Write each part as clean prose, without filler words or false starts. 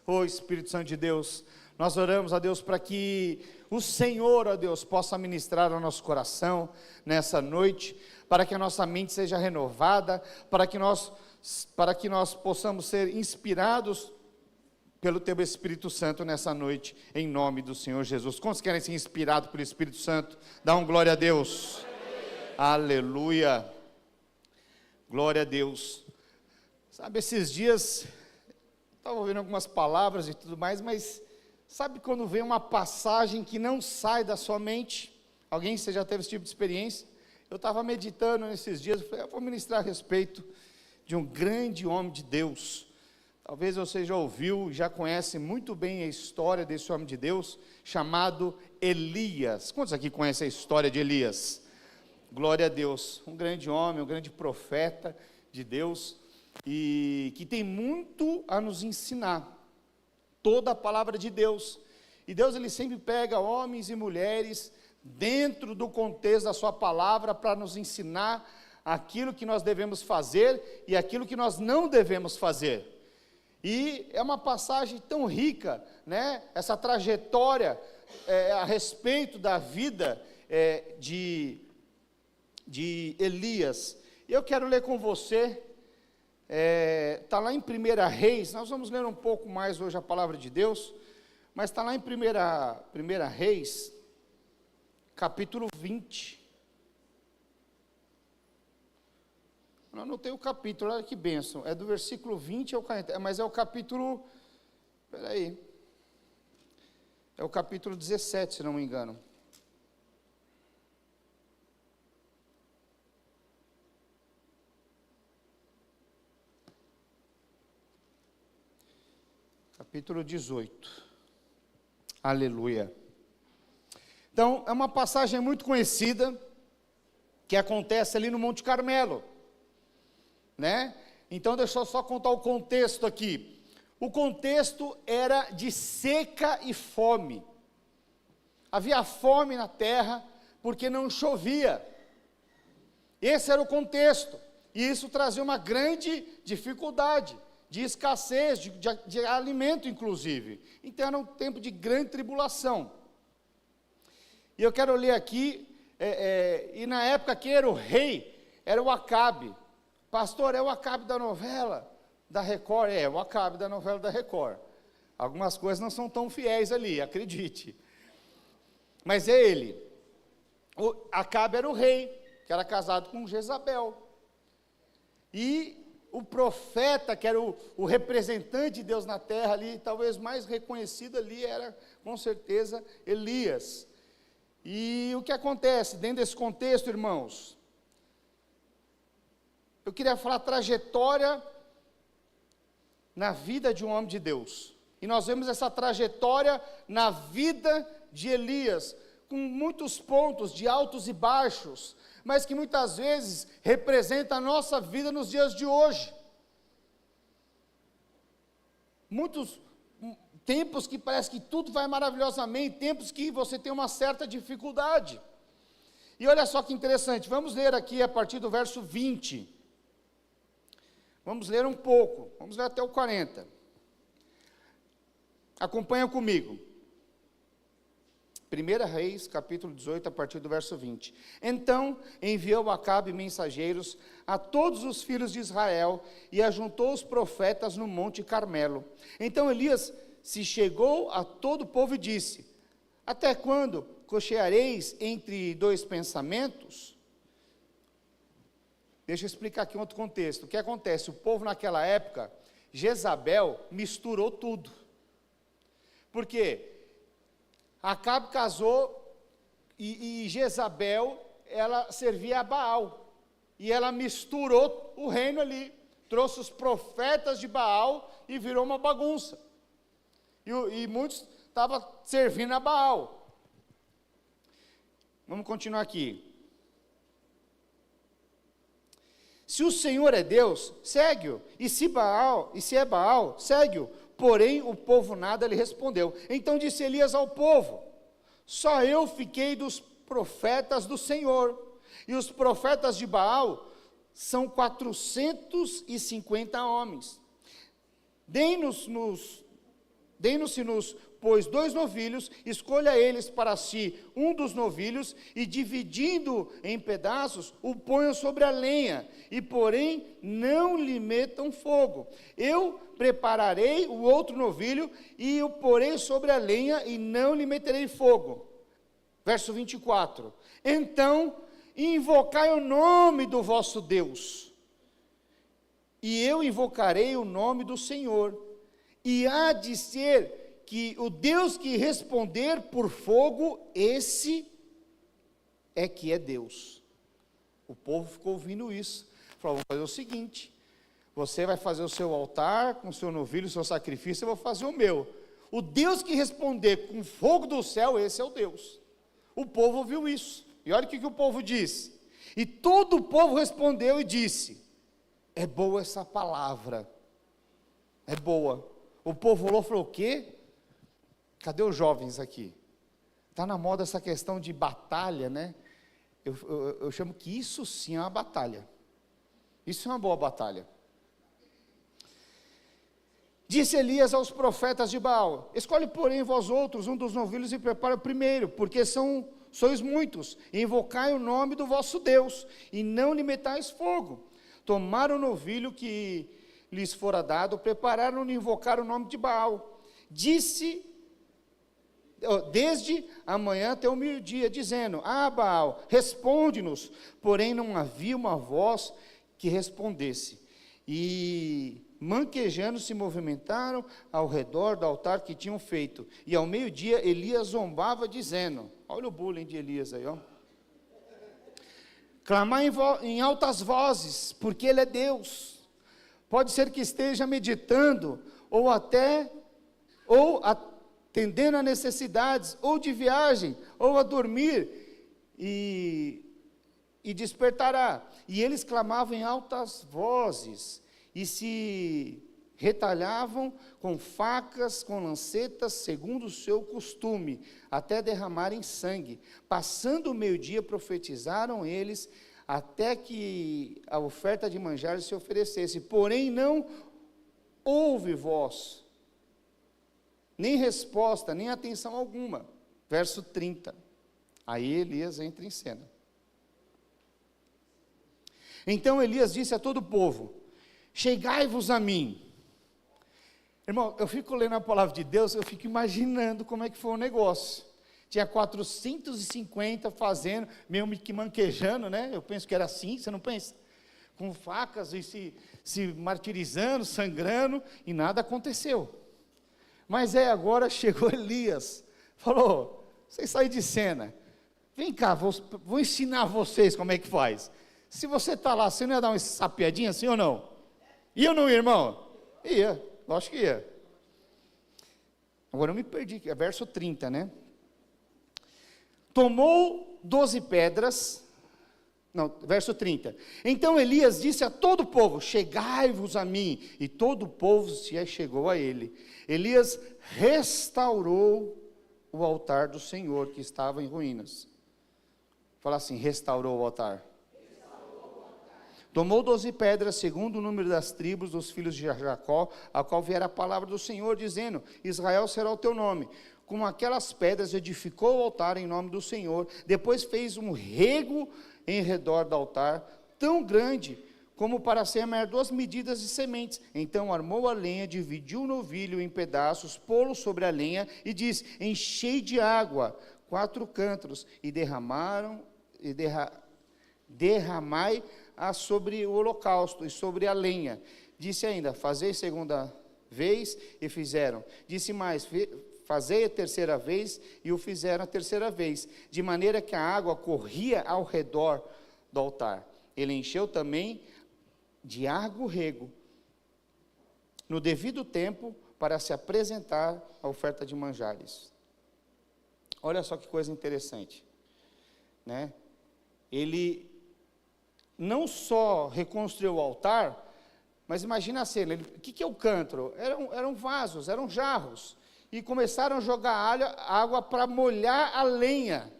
Ô Espírito Santo de Deus, nós oramos a Deus para que o Senhor, ó Deus, possa ministrar ao nosso coração nessa noite, para que a nossa mente seja renovada, para que nós possamos ser inspirados pelo Teu Espírito Santo nessa noite, em nome do Senhor Jesus. Quantos querem ser inspirados pelo Espírito Santo? Dá um glória a Deus. Aleluia. Glória a Deus. Sabe, esses dias, estava ouvindo algumas palavras e tudo mais, mas sabe quando vem uma passagem que não sai da sua mente? Alguém, você já teve esse tipo de experiência? Eu estava meditando nesses dias, eu falei, eu vou ministrar a respeito de um grande homem de Deus. Talvez você já ouviu, já conhece muito bem a história desse homem de Deus, chamado Elias. Quantos aqui conhecem a história de Elias? Glória a Deus, um grande homem, um grande profeta de Deus, e que tem muito a nos ensinar, toda a palavra de Deus. E Deus, ele sempre pega homens e mulheres dentro do contexto da sua palavra para nos ensinar aquilo que nós devemos fazer e aquilo que nós não devemos fazer. E é uma passagem tão rica, né? Essa trajetória a respeito da vida de Elias. E eu quero ler com você, está lá em 1 Reis, nós vamos ler um pouco mais hoje a palavra de Deus, mas está lá em 1 Reis, capítulo 20. Eu anotei o capítulo, olha que bênção, é do versículo 20 ao 40, mas é o capítulo, é o capítulo 17, se não me engano. Capítulo 18, aleluia. Então, é uma passagem muito conhecida, que acontece ali no Monte Carmelo, né? Então, deixa eu só contar o contexto aqui. O contexto era de seca e fome. Havia fome na terra, porque não chovia. Esse era o contexto, e isso trazia uma grande dificuldade, de escassez, de alimento inclusive. Então era um tempo de grande tribulação. E eu quero ler aqui, e na época quem era o rei, era o Acabe. Pastor, é o Acabe da novela da Record? É o Acabe da novela da Record. Algumas coisas não são tão fiéis ali, acredite. Mas é ele. O Acabe era o rei, que era casado com Jezabel. E o profeta, que era o representante de Deus na terra ali, talvez mais reconhecido ali, era com certeza Elias. E o que acontece dentro desse contexto, irmãos? Eu queria falar a trajetória na vida de um homem de Deus. E nós vemos essa trajetória na vida de Elias, com muitos pontos de altos e baixos, mas que muitas vezes representa a nossa vida nos dias de hoje. Muitos tempos que parece que tudo vai maravilhosamente, tempos que você tem uma certa dificuldade. E olha só que interessante, vamos ler aqui a partir do verso 20. Vamos ler um pouco, vamos ler até o 40. Acompanha comigo. 1 Reis, capítulo 18, a partir do verso 20. Então enviou Acabe mensageiros a todos os filhos de Israel e ajuntou os profetas no monte Carmelo. Então Elias se chegou a todo o povo e disse: até quando cocheareis entre dois pensamentos? Deixa eu explicar aqui um outro contexto. O que acontece? O povo naquela época, Jezabel misturou tudo. Por quê? Acabe casou e Jezabel, ela servia a Baal. E ela misturou o reino ali. Trouxe os profetas de Baal e virou uma bagunça. E muitos estavam servindo a Baal. Vamos continuar aqui. Se o Senhor é Deus, segue-o. E se é Baal, segue-o. Porém, o povo nada lhe respondeu. Então disse Elias ao povo: só eu fiquei dos profetas do Senhor, e os profetas de Baal são 450 homens. Deem-nos-se-nos, pois, 2 novilhos, escolha eles para si um dos novilhos, e dividindo em pedaços, o ponham sobre a lenha, e porém não lhe metam fogo. Eu prepararei o outro novilho, e o porei sobre a lenha, e não lhe meterei fogo. Verso 24, então invocai o nome do vosso Deus, e eu invocarei o nome do Senhor, e há de ser que o Deus que responder por fogo, esse é que é Deus. O povo ficou ouvindo isso, falou, vamos fazer o seguinte, você vai fazer o seu altar, com o seu novilho, o seu sacrifício, eu vou fazer o meu. O Deus que responder com fogo do céu, esse é o Deus. O povo ouviu isso, e olha o que o povo disse, e todo o povo respondeu e disse, é boa essa palavra, é boa. O povo falou, o quê? Cadê os jovens aqui? Está na moda essa questão de batalha, né? Eu chamo que isso sim é uma batalha, isso é uma boa batalha. Disse Elias aos profetas de Baal, escolhe porém vós outros um dos novilhos e prepara o primeiro, porque sois muitos, e invocai o nome do vosso Deus, e não lhe metais fogo. Tomaram o novilho que lhes fora dado, prepararam e invocaram o nome de Baal. Disse, desde amanhã até o meio-dia, dizendo, Baal, responde-nos. Porém não havia uma voz que respondesse. E manquejando se movimentaram ao redor do altar que tinham feito. E ao meio-dia Elias zombava dizendo, olha o bullying de Elias aí, ó. Clamar em altas vozes, porque ele é Deus. Pode ser que esteja meditando, ou atendendo a necessidades, ou de viagem, ou a dormir, e despertará. E eles clamavam em altas vozes, e se retalhavam com facas, com lancetas, segundo o seu costume, até derramarem sangue. Passando o meio-dia, profetizaram eles, até que a oferta de manjares se oferecesse. Porém não houve voz, nem resposta, nem atenção alguma. Verso 30. Aí Elias entra em cena. Então Elias disse a todo o povo, chegai-vos a mim. Irmão, eu fico lendo a palavra de Deus, eu fico imaginando como é que foi o negócio. Tinha 450 fazendo, meio que manquejando, né? Eu penso que era assim, você não pensa? Com facas e se martirizando, sangrando, e nada aconteceu. Mas agora chegou Elias, falou, vocês saem de cena, vem cá, vou ensinar vocês como é que faz. Se você está lá, você não ia dar uma sapiadinha assim ou não? Ia ou não ia, irmão? Ia, lógico que ia. Agora eu me perdi, é verso 30, né? Tomou 12 pedras, verso 30. Então Elias disse a todo o povo, chegai-vos a mim, e todo o povo se chegou a ele. Elias restaurou o altar do Senhor, que estava em ruínas. Fala assim, restaurou o altar. Tomou 12 pedras, segundo o número das tribos dos filhos de Jacó, a qual viera a palavra do Senhor, dizendo, Israel será o teu nome. Com aquelas pedras edificou o altar em nome do Senhor, depois fez um rego em redor do altar, tão grande como para semear 2 medidas de sementes. Então armou a lenha, dividiu o novilho em pedaços, pô-lo sobre a lenha, e disse, enchei de água 4 cântaros, e derramai sobre o holocausto e sobre a lenha. Disse ainda, fazei segunda vez, e fizeram. Disse mais, fazei a terceira vez, e o fizeram a terceira vez, de maneira que a água corria ao redor do altar. Ele encheu também de água o rego, no devido tempo, para se apresentar a oferta de manjares. Olha só que coisa interessante, né? Ele não só reconstruiu o altar, mas imagina a cena, o que é o cântaro? Eram vasos, eram jarros, e começaram a jogar água para molhar a lenha,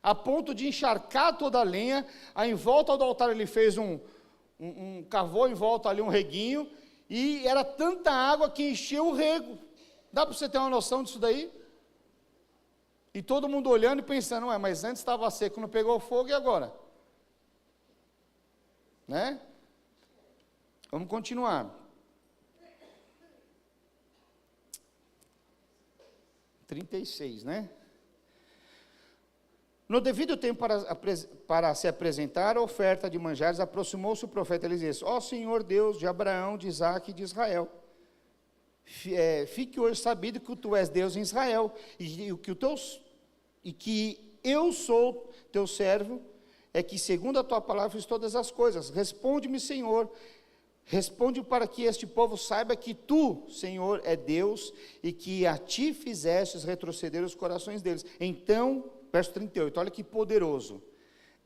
a ponto de encharcar toda a lenha. Aí em volta do altar ele fez cavou em volta ali um reguinho, e era tanta água que encheu o rego. Dá para você ter uma noção disso daí? E todo mundo olhando e pensando, ué, mas antes estava seco, não pegou fogo, e agora? Né? Vamos continuar. 36, né? No devido tempo para se apresentar a oferta de manjares, aproximou-se o profeta Elias. Ó Senhor Deus de Abraão, de Isaque e de Israel, fique hoje sabido que tu és Deus em Israel, e que eu sou teu servo, é que segundo a tua palavra fiz todas as coisas. Responde-me, Senhor, responde para que este povo saiba que tu, Senhor, é Deus, e que a ti fizestes retroceder os corações deles. Então, verso 38, olha que poderoso.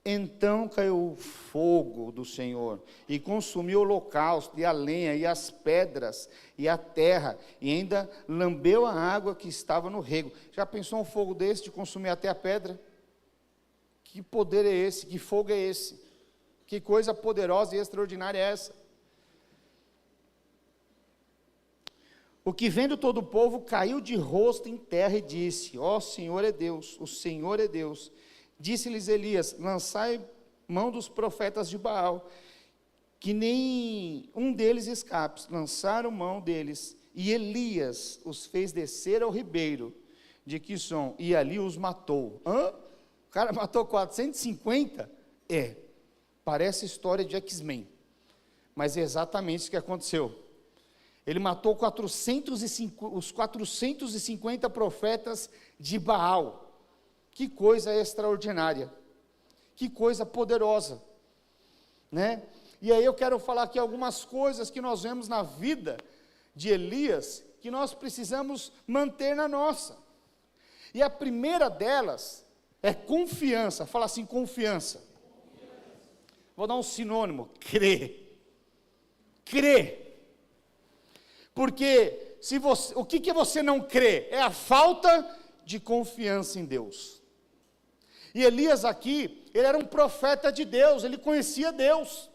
Então caiu o fogo do Senhor, e consumiu o holocausto, e a lenha, e as pedras, e a terra, e ainda lambeu a água que estava no rego. Já pensou um fogo desse de consumir até a pedra? Que poder é esse? Que fogo é esse? Que coisa poderosa e extraordinária é essa? O que vendo todo o povo caiu de rosto em terra e disse, ó Senhor é Deus, o Senhor é Deus. Disse-lhes Elias, lançai mão dos profetas de Baal, que nem um deles escape. Lançaram mão deles, e Elias os fez descer ao ribeiro de Quisson, e ali os matou. Hã? O cara matou 450? Parece história de X-Men, mas é exatamente isso que aconteceu. Ele matou os 450 profetas de Baal. Que coisa extraordinária, que coisa poderosa, né? E aí eu quero falar aqui algumas coisas que nós vemos na vida de Elias, que nós precisamos manter na nossa. E a primeira delas é confiança. Fala assim, confiança. Vou dar um sinônimo, crer. Crer. Porque o que você não crê? É a falta de confiança em Deus. E Elias aqui, ele era um profeta de Deus, ele conhecia Deus.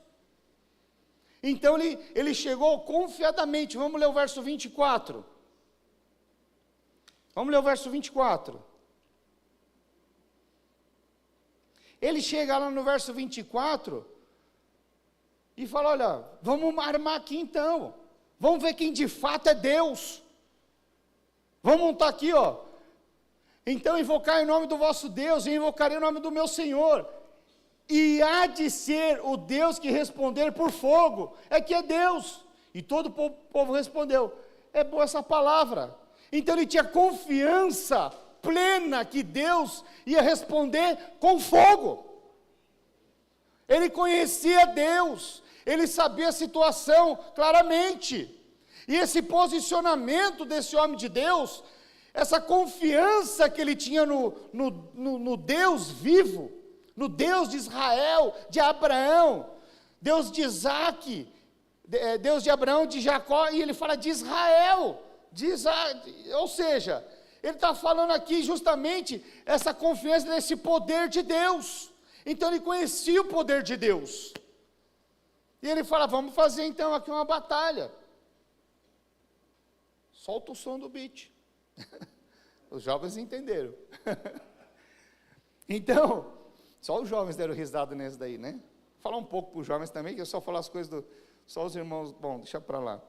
Então ele chegou confiadamente. Vamos ler o verso 24. Vamos ler o verso 24. Ele chega lá no verso 24 e fala, olha, vamos armar aqui então. Vamos ver quem de fato é Deus. Vamos montar aqui, ó. Então invocai o nome do vosso Deus, e invocarei o nome do meu Senhor. E há de ser o Deus que responder por fogo, é que é Deus. E todo o povo respondeu, é boa essa palavra. Então ele tinha confiança plena que Deus ia responder com fogo. Ele conhecia Deus, ele sabia a situação claramente. E esse posicionamento desse homem de Deus, essa confiança que ele tinha no Deus vivo, no Deus de Israel, de Abraão, Deus de Isaque, Deus de Abraão, de Jacó, e ele fala de Israel, ou seja, ele está falando aqui justamente essa confiança nesse poder de Deus. Então ele conhecia o poder de Deus, e ele fala, vamos fazer então aqui uma batalha. Solta o som do beat. Os jovens entenderam. Então, só os jovens deram risada nesse daí, né? Vou falar um pouco para os jovens também, que eu só falar as coisas só os irmãos, bom, deixa para lá.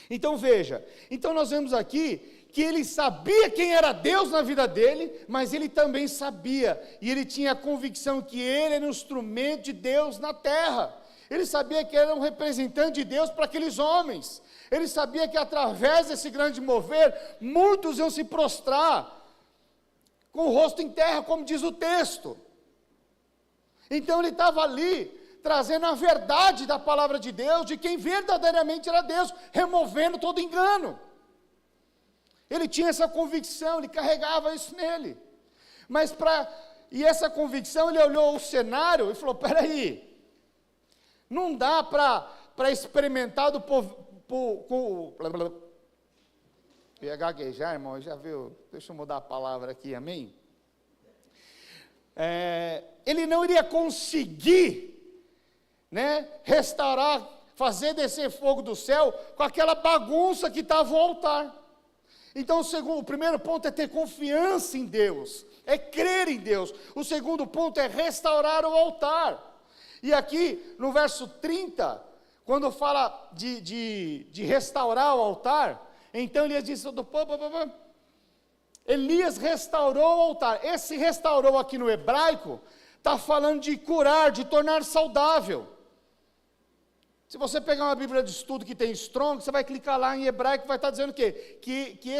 Então veja, então nós vemos aqui que ele sabia quem era Deus na vida dele, mas ele também sabia, e ele tinha a convicção que ele era um instrumento de Deus na terra. Ele sabia que era um representante de Deus para aqueles homens. Ele sabia que através desse grande mover, muitos iam se prostrar, com o rosto em terra, como diz o texto. Então ele estava ali, trazendo a verdade da palavra de Deus, de quem verdadeiramente era Deus, removendo todo engano. Ele tinha essa convicção, ele carregava isso nele. E essa convicção, ele olhou o cenário e falou, peraí, não dá para experimentar do povo, eu ia gaguejar, irmão, já viu? Deixa eu mudar a palavra aqui, amém? Ele não iria conseguir, né, restaurar, fazer descer fogo do céu com aquela bagunça que estava o altar. Então o primeiro ponto é ter confiança em Deus, é crer em Deus. O segundo ponto é restaurar o altar. E aqui no verso 30, quando fala de restaurar o altar, então Elias disse, Elias restaurou o altar. Esse restaurou aqui no hebraico, está falando de curar, de tornar saudável. Se você pegar uma Bíblia de estudo que tem Strong, você vai clicar lá em hebraico, vai estar dizendo o quê? Que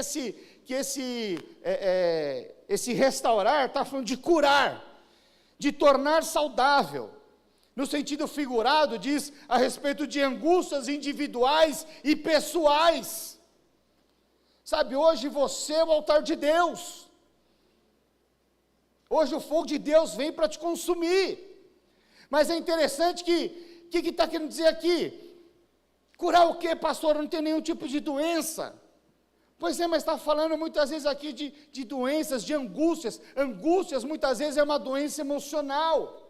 esse restaurar está falando de curar, de tornar saudável. No sentido figurado, diz a respeito de angústias individuais e pessoais. Sabe, hoje você é o altar de Deus. Hoje o fogo de Deus vem para te consumir. Mas é interessante que está querendo dizer aqui? Curar o quê, pastor? Eu não tenho nenhum tipo de doença. Pois é, mas está falando muitas vezes aqui de doenças, de angústias. Angústias muitas vezes é uma doença emocional.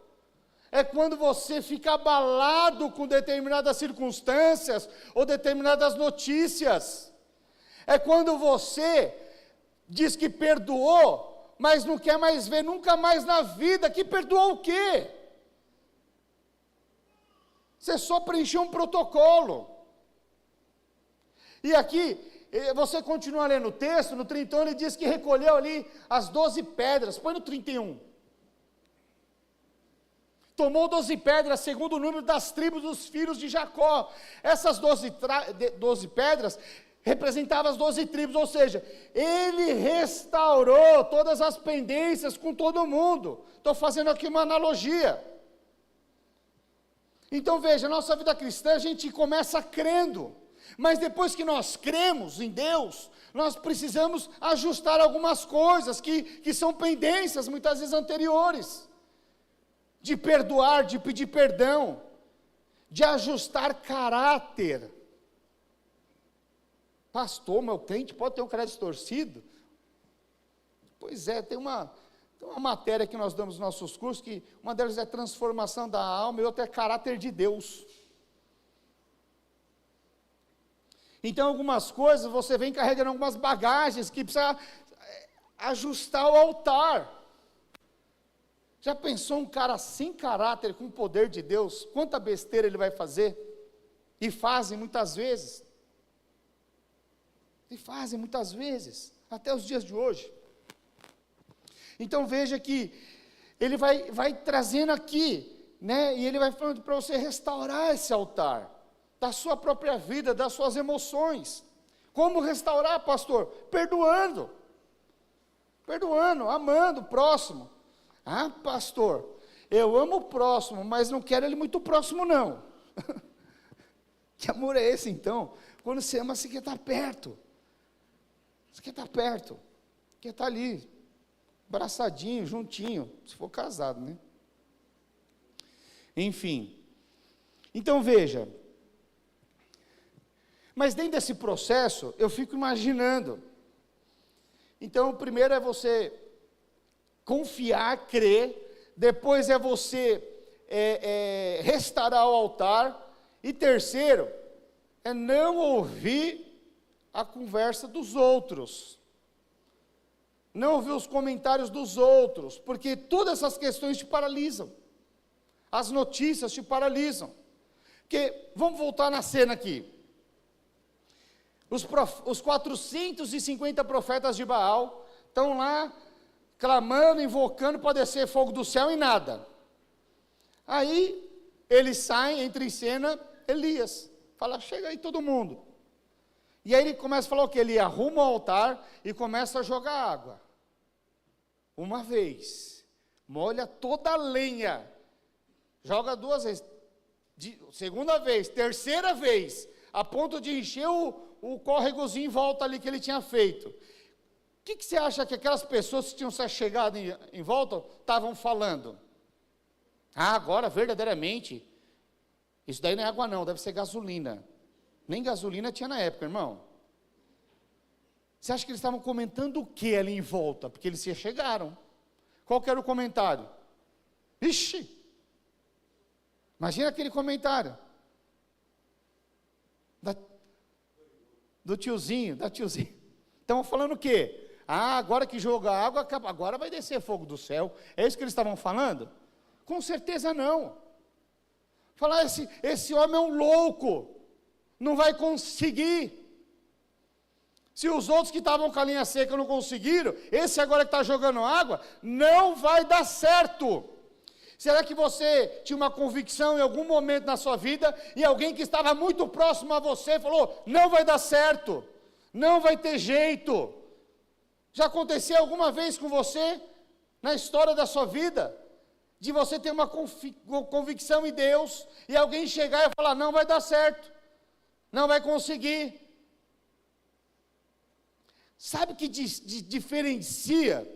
É quando você fica abalado com determinadas circunstâncias ou determinadas notícias. É quando você diz que perdoou, mas não quer mais ver nunca mais na vida. Que perdoou o quê? Você só preencheu um protocolo. E aqui, você continua lendo o texto, no 31 ele diz que recolheu ali as 12 pedras. Põe no 31. Tomou 12 pedras, segundo o número das tribos dos filhos de Jacó. Essas 12 pedras representavam as 12 tribos, ou seja, ele restaurou todas as pendências com todo mundo. Estou fazendo aqui uma analogia. Então veja, a nossa vida cristã, a gente começa crendo, mas depois que nós cremos em Deus, nós precisamos ajustar algumas coisas que são pendências muitas vezes anteriores. De perdoar, de pedir perdão, de ajustar caráter. Pastor, meu crente pode ter um caráter distorcido? Pois é, tem uma matéria que nós damos nos nossos cursos, que uma delas é transformação da alma e outra é caráter de Deus. Então algumas coisas, você vem carregando algumas bagagens que precisa ajustar o altar. Já pensou um cara sem caráter, com o poder de Deus, quanta besteira ele vai fazer? E fazem muitas vezes. Até os dias de hoje. Então veja que ele vai trazendo aqui, né? E ele vai falando para você restaurar esse altar, da sua própria vida, das suas emoções. Como restaurar, pastor? Perdoando, amando o próximo. Ah, pastor, eu amo o próximo, mas não quero ele muito próximo não. Que amor é esse então? Quando você ama, você quer estar perto. Você quer estar perto, quer estar ali, abraçadinho, juntinho, se for casado, né? Enfim, então veja, mas dentro desse processo, eu fico imaginando, então o primeiro é você confiar, crer, depois é você restaurar o altar, e terceiro, é não ouvir a conversa dos outros, não ouvir os comentários dos outros, porque todas essas questões te paralisam, as notícias te paralisam, porque, vamos voltar na cena aqui, os 450 profetas de Baal, estão lá, clamando, invocando para descer fogo do céu e nada, aí, eles saem, entra em cena, Elias, fala, chega aí todo mundo, e aí ele começa a falar o que? Ele arruma o altar e começa a jogar água. Uma vez, molha toda a lenha, joga 2 vezes, segunda vez, terceira vez, a ponto de encher o córregozinho em volta ali que ele tinha feito. O que você acha que aquelas pessoas que tinham se chegado em volta estavam falando? Ah, agora verdadeiramente, isso daí não é água não, deve ser gasolina. Nem gasolina tinha na época, irmão. Você acha que eles estavam comentando o que ali em volta? Porque eles se chegaram. Qual que era o comentário? Ixi! Imagina aquele comentário. Da, do tiozinho, da tiozinha. Estão falando o quê? Agora que joga água, agora vai descer fogo do céu. É isso que eles estavam falando? Com certeza não. Falar, esse homem é um louco, não vai conseguir. Se os outros que estavam com a linha seca não conseguiram, esse agora que está jogando água, não vai dar certo. Será que você tinha uma convicção em algum momento na sua vida, e alguém que estava muito próximo a você falou, não vai dar certo, não vai ter jeito? Já aconteceu alguma vez com você, na história da sua vida, de você ter uma convicção em Deus, e alguém chegar e falar, não vai dar certo, não vai conseguir? Sabe o que diferencia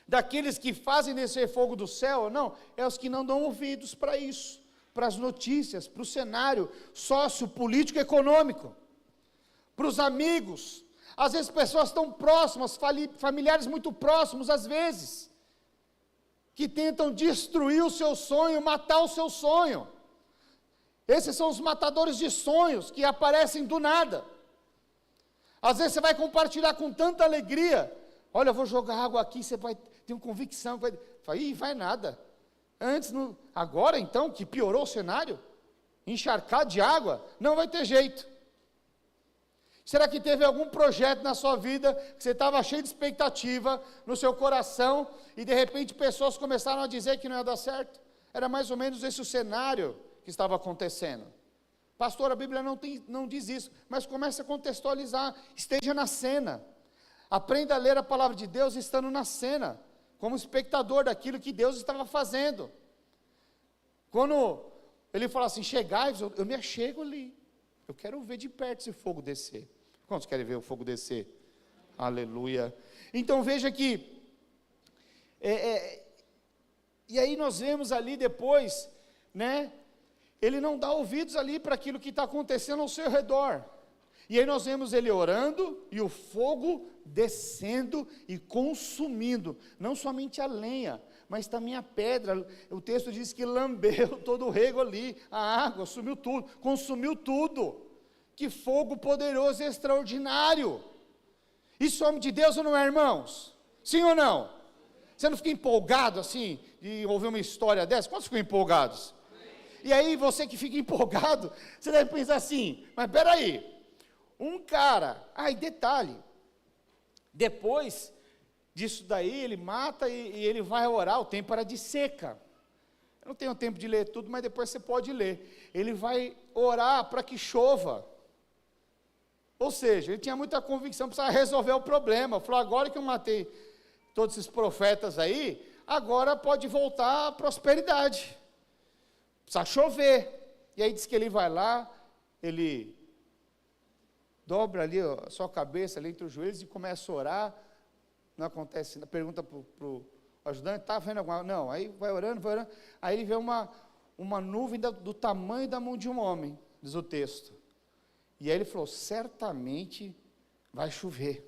daqueles que fazem descer fogo do céu ou não? É os que não dão ouvidos para isso, para as notícias, para o cenário sociopolítico econômico, para os amigos. Às vezes pessoas tão próximas, familiares muito próximos, às vezes, que tentam destruir o seu sonho, matar o seu sonho. Esses são os matadores de sonhos que aparecem do nada. Às vezes você vai compartilhar com tanta alegria, olha, eu vou jogar água aqui, você vai ter uma convicção, vai nada. Agora então, que piorou o cenário, encharcado de água, não vai ter jeito. Será que teve algum projeto na sua vida, que você estava cheio de expectativa no seu coração, e de repente pessoas começaram a dizer que não ia dar certo? Era mais ou menos esse o cenário que estava acontecendo. Pastor, a Bíblia não diz isso, mas comece a contextualizar, esteja na cena, aprenda a ler a palavra de Deus estando na cena, como espectador daquilo que Deus estava fazendo. Quando ele fala assim, chegai, eu me achego ali, eu quero ver de perto esse fogo descer. Quantos querem ver o fogo descer? Aleluia. Então veja que, e aí nós vemos ali depois, né, ele não dá ouvidos ali para aquilo que está acontecendo ao seu redor. E aí nós vemos ele orando e o fogo descendo e consumindo, não somente a lenha, mas também a pedra. O texto diz que lambeu todo o rego ali, a água, sumiu tudo, consumiu tudo. Que fogo poderoso e extraordinário. Isso é homem de Deus ou não é, irmãos? Sim ou não? Você não fica empolgado assim, de ouvir uma história dessa? Quantos ficam empolgados? E aí você que fica empolgado, você deve pensar assim, mas peraí, um cara, e detalhe, depois disso daí ele mata e ele vai orar, o tempo era de seca, eu não tenho tempo de ler tudo, mas depois você pode ler, ele vai orar para que chova, ou seja, ele tinha muita convicção, precisava resolver o problema, falou, agora que eu matei todos esses profetas aí, agora pode voltar a prosperidade, precisa chover. E aí diz que ele vai lá, ele dobra ali a sua cabeça ali entre os joelhos e começa a orar, não acontece, pergunta para o ajudante, está vendo alguma? Não, aí vai orando, aí ele vê uma nuvem do tamanho da mão de um homem, diz o texto, e aí ele falou, certamente vai chover.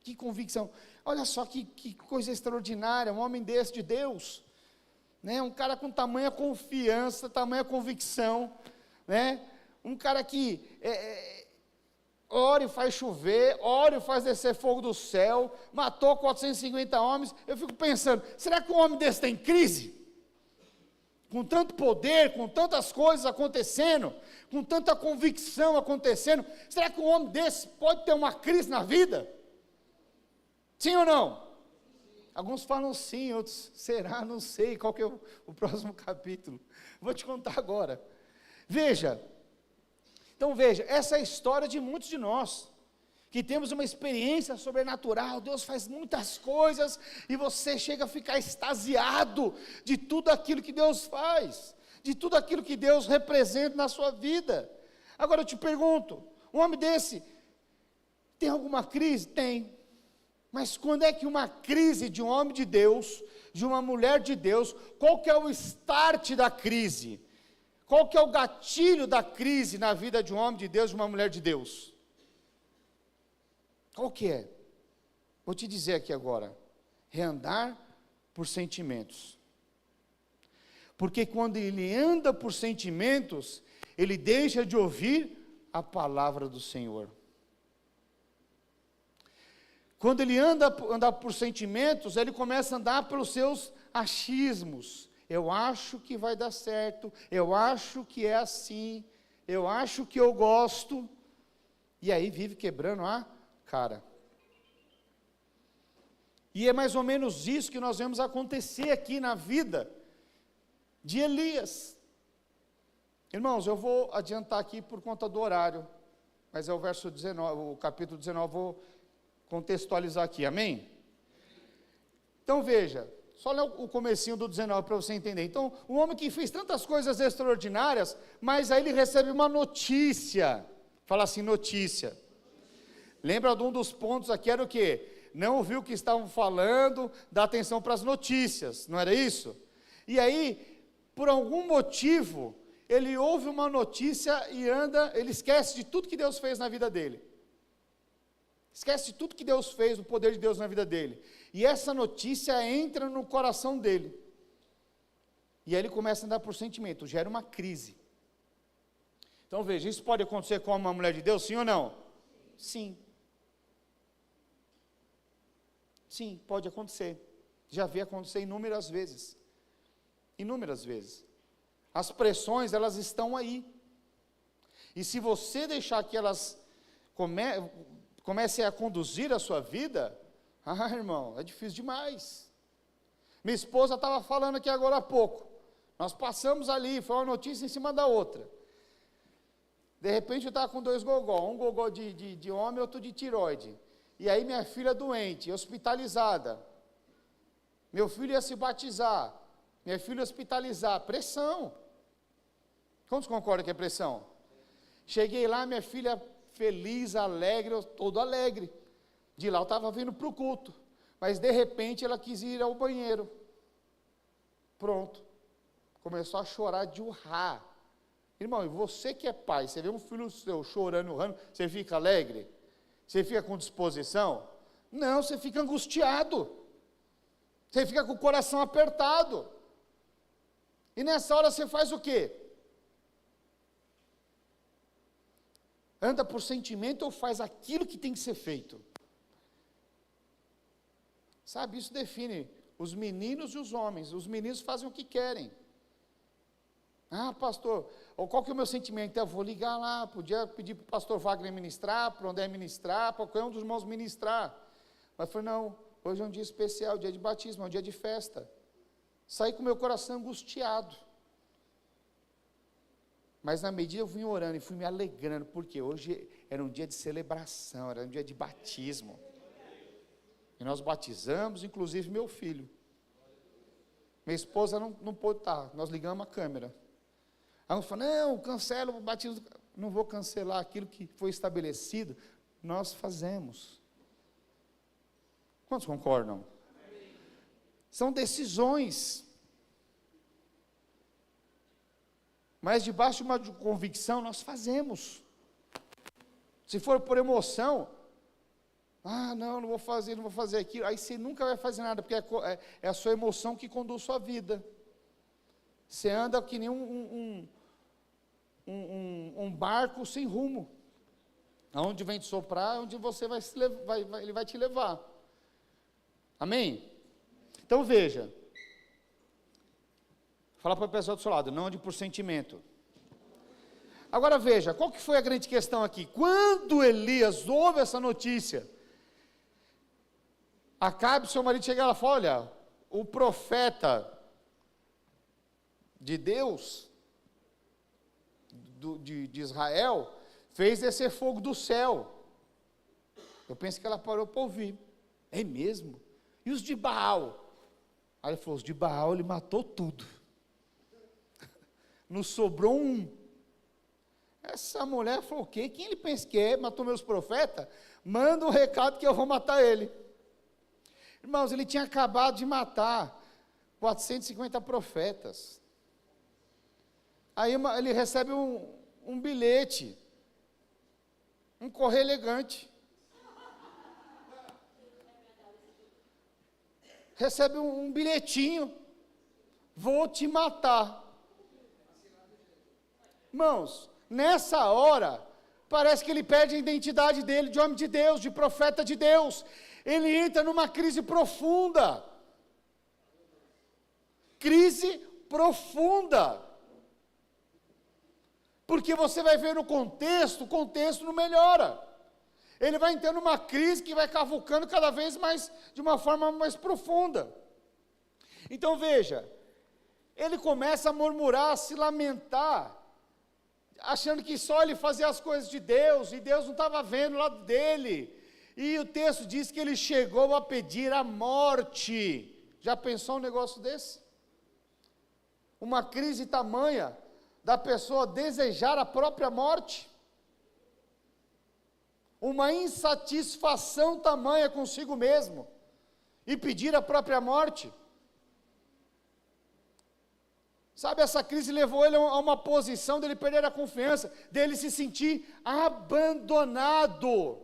Que convicção, olha só que coisa extraordinária, um homem desse de Deus, né? Um cara com tamanha confiança, tamanha convicção, né? Um cara que ora e faz chover, ora e faz descer fogo do céu, matou 450 homens. Eu fico pensando, será que um homem desse tem crise? Com tanto poder, com tantas coisas acontecendo, com tanta convicção acontecendo, será que um homem desse pode ter uma crise na vida? Sim ou não? Alguns falam sim, outros, será, não sei, qual que é o próximo capítulo, vou te contar agora, então veja, essa é a história de muitos de nós, que temos uma experiência sobrenatural, Deus faz muitas coisas, e você chega a ficar extasiado, de tudo aquilo que Deus faz, de tudo aquilo que Deus representa na sua vida. Agora eu te pergunto, um homem desse, tem alguma crise? Tem. Mas quando é que uma crise de um homem de Deus, de uma mulher de Deus, qual que é o start da crise? Qual que é o gatilho da crise na vida de um homem de Deus, de uma mulher de Deus? Qual que é? Vou te dizer aqui agora, andar por sentimentos. Porque quando ele anda por sentimentos, ele deixa de ouvir a palavra do Senhor. Quando ele anda por sentimentos, ele começa a andar pelos seus achismos. Eu acho que vai dar certo, eu acho que é assim, eu acho que eu gosto, e aí vive quebrando a cara. E é mais ou menos isso que nós vemos acontecer aqui na vida de Elias. Irmãos, eu vou adiantar aqui por conta do horário, mas é o verso 19, o capítulo 19, vou contextualizar aqui, amém? Então veja, só ler o comecinho do 19 para você entender. Então, um homem que fez tantas coisas extraordinárias, mas aí ele recebe uma notícia, fala assim, notícia. Lembra de um dos pontos aqui, era o quê? Não ouviu o que estavam falando, dá atenção para as notícias, não era isso? E aí, por algum motivo, ele ouve uma notícia e anda, ele esquece de tudo que Deus fez na vida dele. Esquece de tudo que Deus fez, o poder de Deus na vida dele. E essa notícia entra no coração dele. E aí ele começa a andar por sentimento, gera uma crise. Então veja, isso pode acontecer com uma mulher de Deus, sim ou não? Sim. Sim, pode acontecer. Já vi acontecer inúmeras vezes. Inúmeras vezes. As pressões, elas estão aí. E se você deixar que elas comecem a conduzir a sua vida, irmão, é difícil demais. Minha esposa estava falando aqui agora há pouco. Nós passamos ali, foi uma notícia em cima da outra. De repente eu estava com 2 gogó, um gogó de homem e outro de tireoide. E aí minha filha doente, hospitalizada. Meu filho ia se batizar. Minha filha hospitalizar. Pressão. Quantos concordam que é pressão? Cheguei lá, minha filha feliz, alegre, eu todo alegre. De lá eu estava vindo para o culto. Mas de repente ela quis ir ao banheiro. Pronto. Começou a chorar de urrar. Irmão, e você que é pai, você vê um filho seu chorando, urrando, você fica alegre? Você fica com disposição? Não, você fica angustiado. Você fica com o coração apertado. E nessa hora você faz o quê? Anda por sentimento ou faz aquilo que tem que ser feito? Sabe, isso define os meninos e os homens. Os meninos fazem o que querem. Pastor, qual que é o meu sentimento? Eu vou ligar lá, podia pedir para o pastor Wagner ministrar, para o André ministrar, para qualquer um dos irmãos ministrar. Mas eu falei, não, hoje é um dia especial, dia de batismo, é um dia de festa. Saí com o meu coração angustiado. Mas na medida eu vim orando e fui me alegrando, porque hoje era um dia de celebração, era um dia de batismo. E nós batizamos, inclusive meu filho. Minha esposa não pôde estar, nós ligamos a câmera. Aí uns falam, não, cancela o batismo. Não vou cancelar aquilo que foi estabelecido. Nós fazemos. Quantos concordam? São decisões. Mas debaixo de uma convicção, nós fazemos. Se for por emoção, não vou fazer aquilo. Aí você nunca vai fazer nada, porque é a sua emoção que conduz a sua vida. Você anda que nem um barco sem rumo. Aonde vem te soprar, onde você ele vai te levar. Amém? Então veja. Fala para o pessoal do seu lado, não ande por sentimento. Agora veja, qual que foi a grande questão aqui? Quando Elias ouve essa notícia, Acabe, seu marido, chega lá e fala, olha, o profeta de Deus, de Israel, fez descer fogo do céu. Eu penso que ela parou para ouvir. É mesmo? E os de Baal? Aí ele falou, os de Baal, ele matou tudo. Não sobrou um. Essa mulher falou, o quê? Quem ele pensa que é? Matou meus profetas? Manda um recado que eu vou matar ele. Irmãos, ele tinha acabado de matar 450 profetas. Aí ele recebe um bilhete, um correio elegante. Recebe um bilhetinho, vou te matar. Irmãos, nessa hora, Parece que ele perde a identidade dele de homem de Deus, de profeta de Deus. Ele entra numa crise profunda. Crise profunda. Porque você vai ver no contexto, o contexto não melhora. Ele vai entrando numa crise que vai cavucando cada vez mais, de uma forma mais profunda. Então veja, ele começa a murmurar, a se lamentar, achando que só ele fazia as coisas de Deus, e Deus não estava vendo o lado dele. E o texto diz que ele chegou a pedir a morte. Já pensou um negócio desse? Uma crise tamanha, da pessoa desejar a própria morte? Uma insatisfação tamanha consigo mesmo, e pedir a própria morte? Sabe, essa crise levou ele a uma posição dele perder a confiança, dele se sentir abandonado,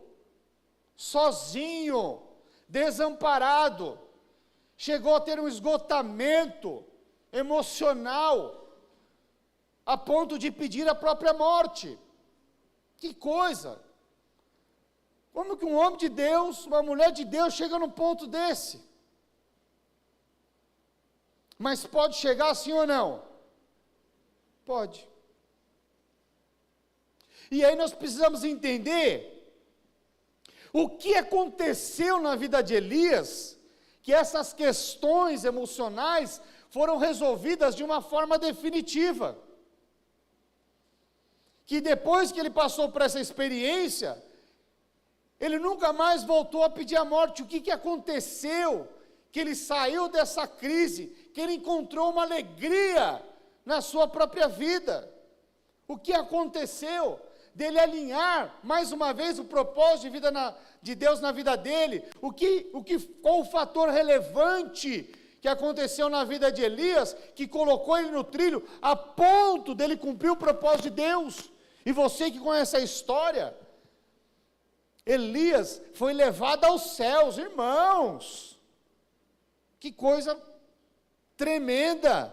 sozinho, desamparado. Chegou a ter um esgotamento emocional, a ponto de pedir a própria morte. Que coisa! Como que um homem de Deus, uma mulher de Deus chega num ponto desse? Mas pode chegar sim ou não? Pode. E aí nós precisamos entender o que aconteceu na vida de Elias, que essas questões emocionais foram resolvidas de uma forma definitiva. Que depois que ele passou por essa experiência, ele nunca mais voltou a pedir a morte. O que aconteceu? Que ele saiu dessa crise, que ele encontrou uma alegria na sua própria vida. O que aconteceu? Dele alinhar, mais uma vez, o propósito de vida de Deus na vida dele. Qual o fator relevante que aconteceu na vida de Elias, que colocou ele no trilho, a ponto dele cumprir o propósito de Deus? E você que conhece a história, Elias foi levado aos céus, irmãos. Que coisa tremenda.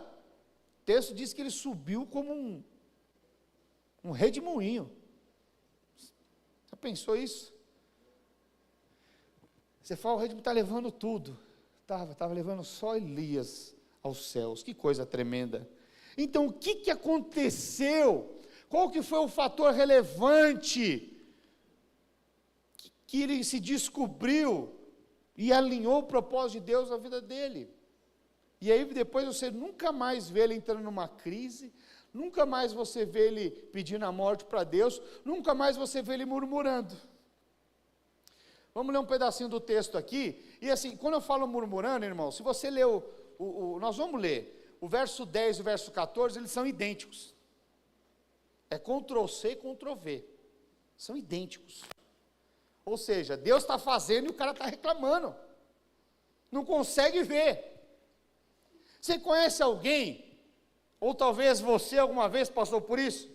O texto diz que ele subiu como um redemoinho. Já pensou isso? Você fala, o redemoinho está levando tudo. Estava levando só Elias aos céus. Que coisa tremenda. Então, o que aconteceu? Qual que foi o fator relevante que ele se descobriu e alinhou o propósito de Deus na vida dele? E aí depois você nunca mais vê ele entrando numa crise, nunca mais você vê ele pedindo a morte para Deus, nunca mais você vê ele murmurando. Vamos ler um pedacinho do texto aqui, e assim, quando eu falo murmurando, irmão, se você ler nós vamos ler, o verso 10 e o verso 14, eles são idênticos. É Ctrl+C, Ctrl+V, são idênticos. Ou seja, Deus está fazendo e o cara está reclamando, não consegue ver. Você conhece alguém, ou talvez você alguma vez passou por isso?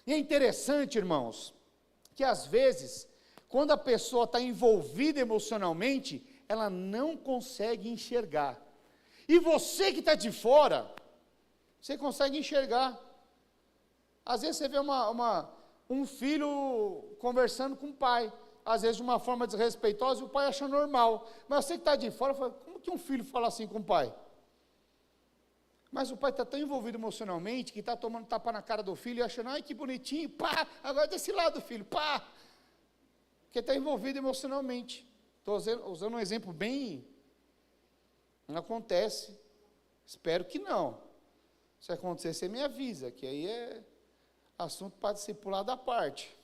E é interessante, irmãos, que às vezes, quando a pessoa está envolvida emocionalmente, ela não consegue enxergar. E você que está de fora, você consegue enxergar. Às vezes você vê um filho conversando com o pai, às vezes de uma forma desrespeitosa, e o pai acha normal. Mas você que está de fora, fala, como que um filho fala assim com o pai? Mas o pai está tão envolvido emocionalmente, que está tomando tapa na cara do filho, e achando, ai que bonitinho, pá, agora desse lado filho, pá. Porque está envolvido emocionalmente. Estou usando um exemplo bem, não acontece, espero que não. Se acontecer, você me avisa, que aí é assunto para discipular da parte.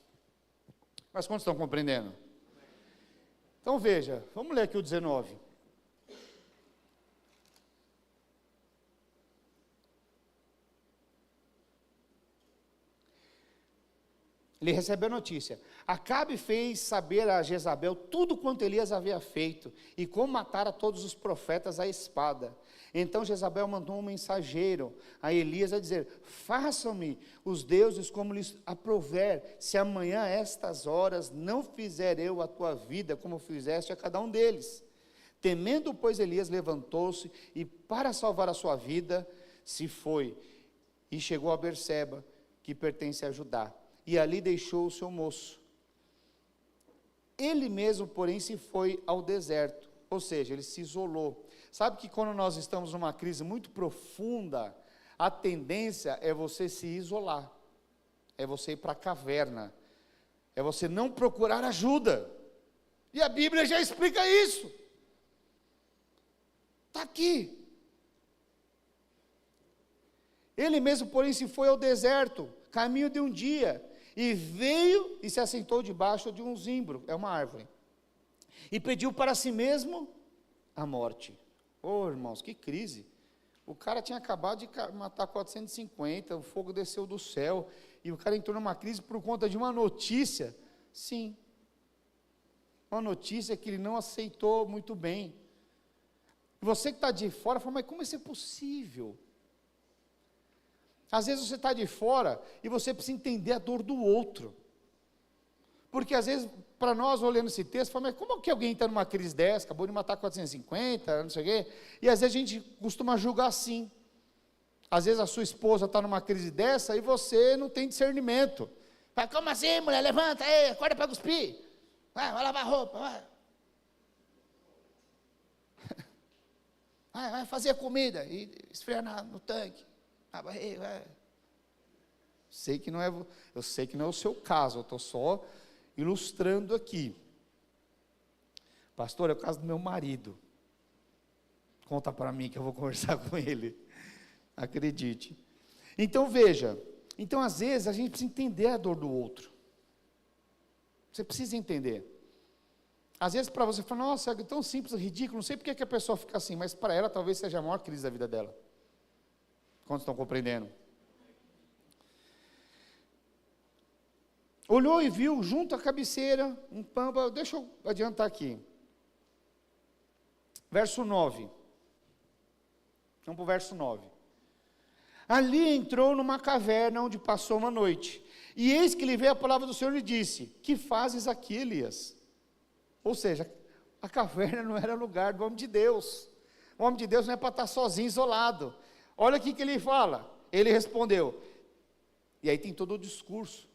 Mas quantos estão compreendendo? Então veja, vamos ler aqui o 19. Ele recebeu a notícia. Acabe fez saber a Jezabel tudo quanto Elias havia feito, e como matara todos os profetas à espada. Então Jezabel mandou um mensageiro a Elias a dizer, façam-me os deuses como lhes aprouver, se amanhã a estas horas não fizer eu a tua vida como fizeste a cada um deles. Temendo, pois, Elias levantou-se e para salvar a sua vida, se foi, e chegou a Berseba, que pertence a Judá. e ali deixou o seu moço. Ele mesmo, porém, se foi ao deserto, ou seja, ele se isolou. Sabe que quando nós estamos numa crise muito profunda, a tendência é você se isolar, é você ir para a caverna, é você não procurar ajuda, e a Bíblia já explica isso, está aqui. Ele mesmo, porém, se foi ao deserto, caminho de um dia, e veio e se assentou debaixo de um zimbro, é uma árvore, e pediu para si mesmo a morte. Oh, irmãos, que crise! O cara tinha acabado de matar 450, o fogo desceu do céu, e o cara entrou numa crise por conta de uma notícia. Sim, uma notícia que ele não aceitou muito bem. Você que está de fora, fala, mas como isso é possível? Às vezes você está de fora e você precisa entender a dor do outro. Porque às vezes, para nós, olhando esse texto, fala, mas como que alguém está numa crise dessa, acabou de matar 450, não sei o quê, e às vezes a gente costuma julgar assim. Às vezes a sua esposa está numa crise dessa e você não tem discernimento. Fala, como assim, mulher? Levanta aí, acorda para cuspir. Vai lavar roupa, vai. Vai fazer comida e esfriar no tanque. Vai. Sei que não é, eu sei que não é o seu caso, eu estou só ilustrando aqui. Pastor, é o caso do meu marido. Conta para mim que eu vou conversar com ele. Acredite. Então veja, às vezes a gente precisa entender a dor do outro. Você precisa entender. Às vezes para você fala, nossa, é tão simples, ridículo, não sei porque que a pessoa fica assim, mas para ela talvez seja a maior crise da vida dela. Quantos estão compreendendo? Olhou e viu junto à cabeceira um pampa, deixa eu adiantar aqui. Verso 9. Vamos para o verso 9. Ali entrou numa caverna onde passou uma noite. E eis que lhe veio a palavra do Senhor e disse, que fazes aqui, Elias? Ou seja, a caverna não era lugar do homem de Deus. O homem de Deus não é para estar sozinho, isolado. Olha aqui que ele fala. Ele respondeu. E aí tem todo o discurso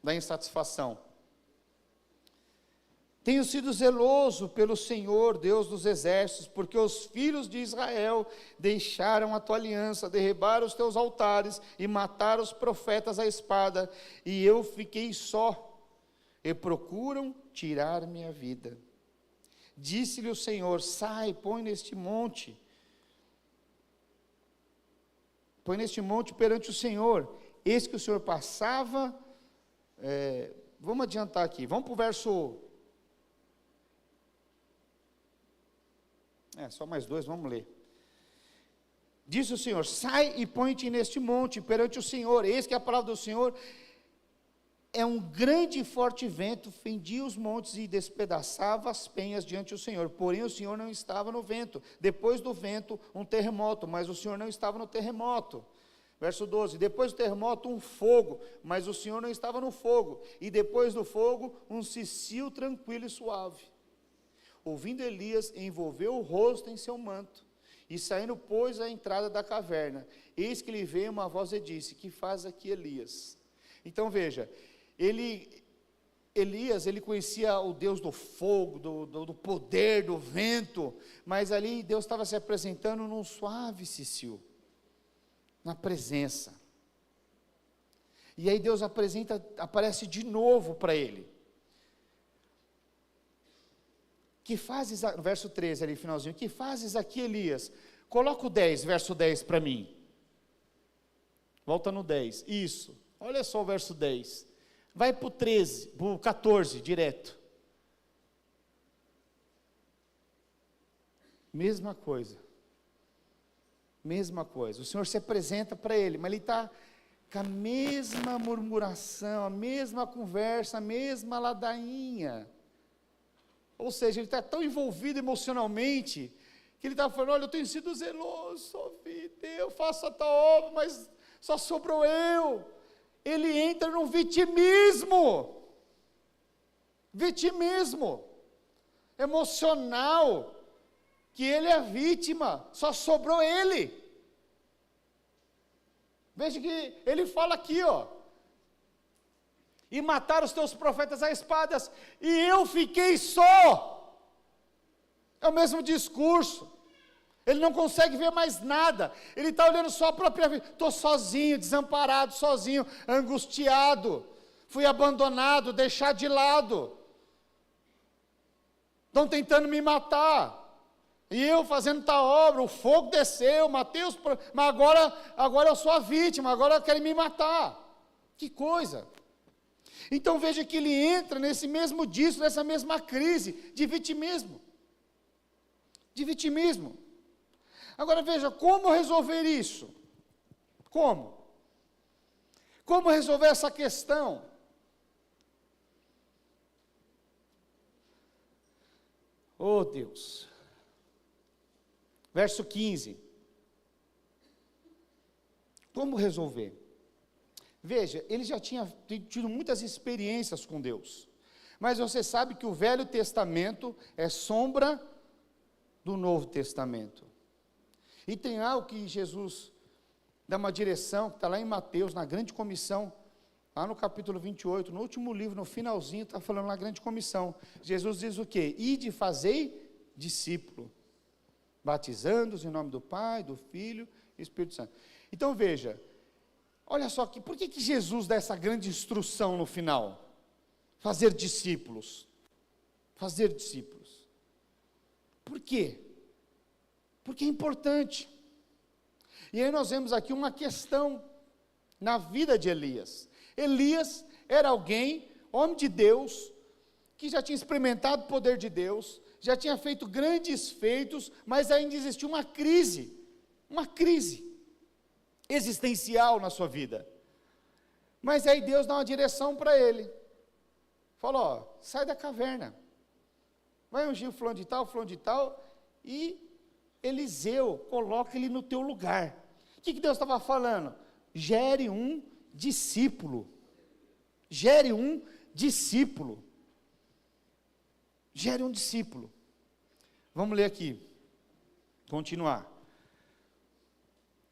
da insatisfação. Tenho sido zeloso pelo Senhor, Deus dos exércitos, porque os filhos de Israel deixaram a tua aliança, derribaram os teus altares e mataram os profetas à espada, e eu fiquei só, e procuram tirar minha vida. Disse-lhe o Senhor, sai, põe neste monte perante o Senhor. Eis que o Senhor passava, vamos adiantar aqui, vamos para o verso, só mais 2, vamos ler. Disse o Senhor, sai e põe-te neste monte perante o Senhor. Eis que a palavra do Senhor é um grande e forte vento, fendia os montes e despedaçava as penhas diante do Senhor, porém o Senhor não estava no vento. Depois do vento, um terremoto, mas o Senhor não estava no terremoto. Verso 12, depois do terremoto um fogo, mas o Senhor não estava no fogo, e depois do fogo um cicio tranquilo e suave. Ouvindo Elias, envolveu o rosto em seu manto, e saindo pôs à entrada da caverna. Eis que lhe veio uma voz e disse, que faz aqui Elias? Então veja, Elias, ele conhecia o Deus do fogo, do poder, do vento, mas ali Deus estava se apresentando num suave cicio, na presença. E aí Deus aparece de novo para ele. Que fazes, verso 13 ali, finalzinho, que fazes aqui, Elias? Coloca o 10, verso 10 para mim. Volta no 10, isso. Olha só o verso 10. Vai para o 13, para o 14, direto. Mesma coisa. Mesma coisa. O Senhor se apresenta para ele, mas ele está com a mesma murmuração, a mesma conversa, a mesma ladainha. Ou seja, ele está tão envolvido emocionalmente, que ele está falando, olha, eu tenho sido zeloso, eu faço a tua obra, mas só sobrou eu. Ele entra num vitimismo emocional, que ele é vítima, só sobrou ele. Veja que ele fala aqui, e mataram os teus profetas a espadas, e eu fiquei só. É o mesmo discurso. Ele não consegue ver mais nada, ele está olhando só a própria vida. Estou sozinho, desamparado, sozinho, angustiado, fui abandonado, deixado de lado, estão tentando me matar, e eu fazendo tal obra, o fogo desceu, matei os, mas agora eu sou a vítima, agora querem me matar. Que coisa! Então veja que ele entra nesse mesmo disso, nessa mesma crise de vitimismo. De vitimismo. Agora veja, como resolver isso? Como? Como resolver essa questão? Oh Deus. Verso 15. Como resolver? Veja, ele já tinha tido muitas experiências com Deus. Mas você sabe que o Velho Testamento é sombra do Novo Testamento. E tem algo que Jesus dá uma direção, que está lá em Mateus, na grande comissão, lá no capítulo 28, no último livro, no finalzinho, está falando na grande comissão. Jesus diz o quê? Ide fazei discípulo, batizando-os em nome do Pai, do Filho e do Espírito Santo. Então veja, olha só, por que Jesus dá essa grande instrução no final? Fazer discípulos. Fazer discípulos. Por quê? Porque é importante. E aí nós vemos aqui uma questão na vida de Elias. Elias era alguém, homem de Deus, que já tinha experimentado o poder de Deus, já tinha feito grandes feitos, mas ainda existia uma crise existencial na sua vida. Mas aí Deus dá uma direção para ele. Falou, ó, sai da caverna, vai ungir o fulano de tal, e Eliseu, coloca ele no teu lugar. O que Deus estava falando? Gere um discípulo. Gere um discípulo. Gere um discípulo. Vamos ler aqui. Continuar.